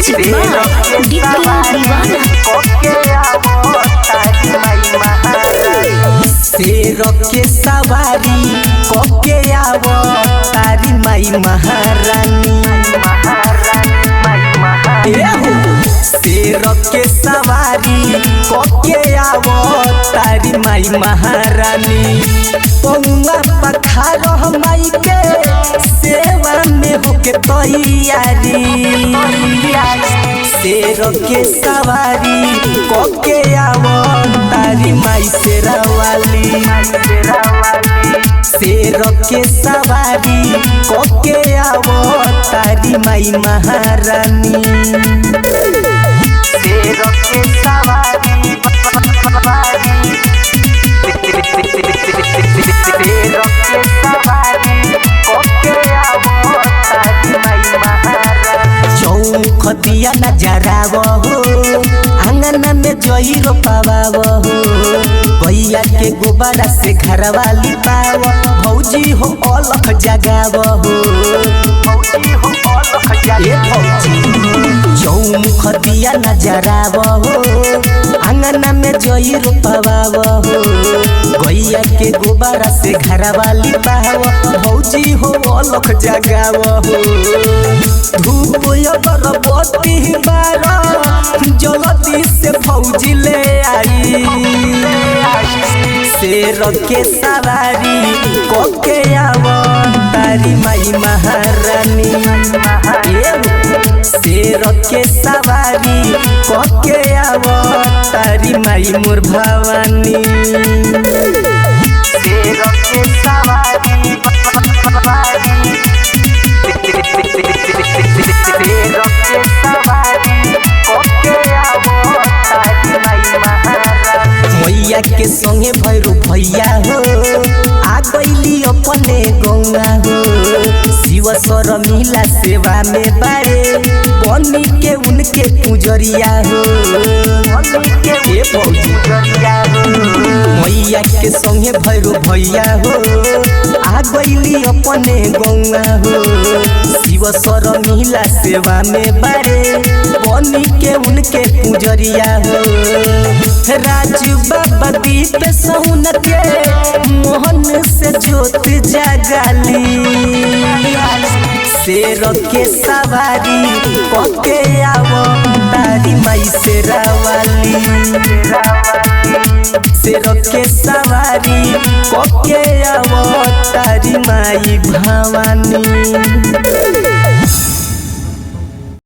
Music by Deepika दीवाना। शेर के सवारी कोके आवो तारी माई महारानी। शेर के सवारी कोके आवो तारी माई महारानी। पौवा पखारो माई के सेवा में होके तैयारी। शेर के सवारी कोके आवो तारी माई शेरावाली। शेर के सवारी कोके आवो तारी माई महारानी। शेर के सवारी चौख दिया नजराव हो आंगन में जई रोपाव हो। गैया के गोबरा से घरवा लिपाव भौजी हो अलख जगाव हो। चौख दिया नजराव हो आंगन में जई रोपाव हो। गैया के गोबरा से घरवा लिपाव भौजी हो अलख जगाव हो। धूप अगरबत्ती बारा जल्दी से फौजी ले आई। शेर के सवारी कोके आवो तारी माई महारानी। शेर के सवारी कोके आवो तारी माई मोर भवानी। शेर के सवारी मैया के संगे भैरू भैया हो आ गईली अपने गौआ हो। शिव शर्मिला सेवा में बारे बनी के उनके पुजरिया हो। मैया के संगे भैरू भैया हो आ गईली अपने गौआ हो। शिव शर्मिला सेवा में बारे बनी के उनके पुजरिया हो। राजू बाबा दीप सौन के मोहन से ज्योत जगाली। शेर के सवारी कोके आवो तारी माई शेरावाली। शेर के सवारी कोके आवो तारी माई भवानी।